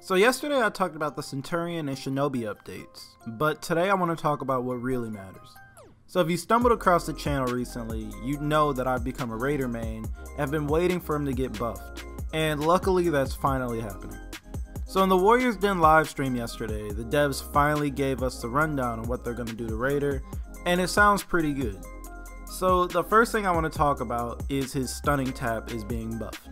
So yesterday I talked about the Centurion and Shinobi updates, but today I want to talk about what really matters. So if you stumbled across the channel recently, you'd know that I've become a Raider main and have been waiting for him to get buffed, and luckily that's finally happening. So in the Warriors Den livestream yesterday, the devs finally gave us the rundown on what they're going to do to Raider, and it sounds pretty good. So the first thing I want to talk about is his stunning tap is being buffed.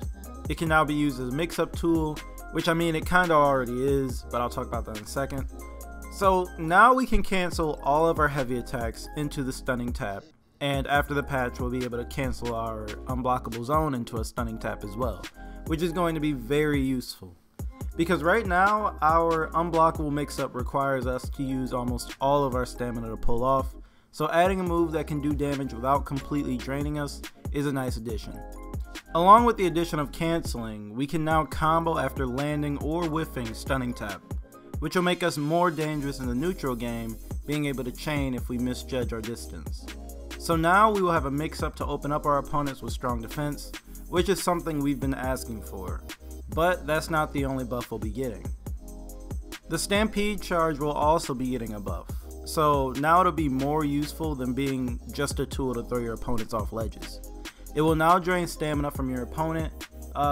It can now be used as a mix-up tool, which I mean it kinda already is, but I'll talk about that in a second. So now we can cancel all of our heavy attacks into the stunning tap, and after the patch we'll be able to cancel our unblockable zone into a stunning tap as well, which is going to be very useful. Because right now our unblockable mix-up requires us to use almost all of our stamina to pull off, so adding a move that can do damage without completely draining us is a nice addition. Along with the addition of canceling, we can now combo after landing or whiffing stunning tap, which will make us more dangerous in the neutral game, being able to chain if we misjudge our distance. So now we will have a mix-up to open up our opponents with strong defense, which is something we've been asking for. But that's not the only buff we'll be getting. The Stampede charge will also be getting a buff, so now it'll be more useful than being just a tool to throw your opponents off ledges. It will now drain stamina from your opponent,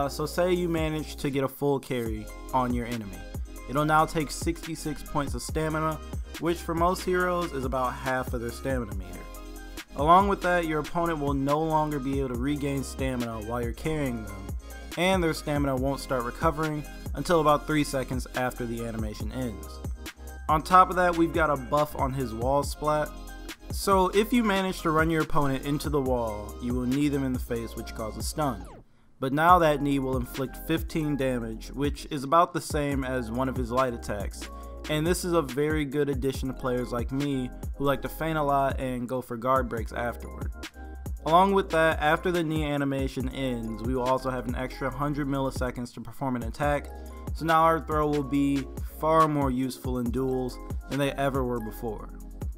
so say you manage to get a full carry on your enemy. It'll now take 66 points of stamina, which for most heroes is about half of their stamina meter. Along with that, your opponent will no longer be able to regain stamina while you're carrying them, and their stamina won't start recovering until about 3 seconds after the animation ends. On top of that, we've got a buff on his wall splat. So if you manage to run your opponent into the wall, you will knee them in the face, which causes stun. But now that knee will inflict 15 damage, which is about the same as one of his light attacks, and this is a very good addition to players like me who like to feint a lot and go for guard breaks afterward. Along with that, after the knee animation ends, we will also have an extra 100 milliseconds to perform an attack, so now our throw will be far more useful in duels than they ever were before.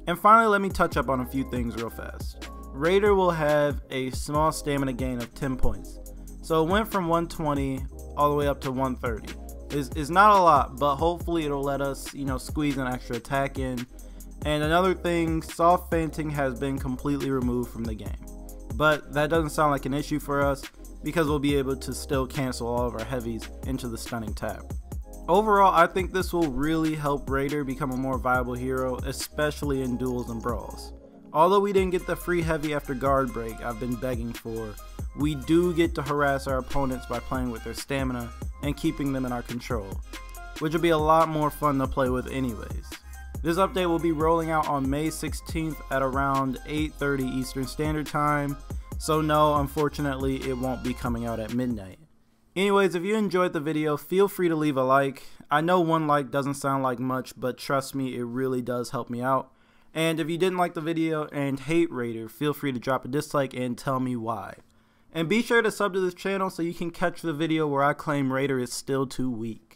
And finally, let me touch up on a few things real fast. Raider will have a small stamina gain of 10 points. So it went from 120 all the way up to 130. It's not a lot, but hopefully it'll let us, squeeze an extra attack in. And another thing, soft feinting has been completely removed from the game. But that doesn't sound like an issue for us because we'll be able to still cancel all of our heavies into the stunning tap. Overall, I think this will really help Raider become a more viable hero, especially in duels and brawls. Although we didn't get the free heavy after guard break I've been begging for, we do get to harass our opponents by playing with their stamina and keeping them in our control, which will be a lot more fun to play with anyways. This update will be rolling out on May 16th at around 8:30 Eastern Standard Time, so no, unfortunately it won't be coming out at midnight. Anyways, if you enjoyed the video, feel free to leave a like. I know one like doesn't sound like much, but trust me, it really does help me out. And if you didn't like the video and hate Raider, feel free to drop a dislike and tell me why. And be sure to sub to this channel so you can catch the video where I claim Raider is still too weak.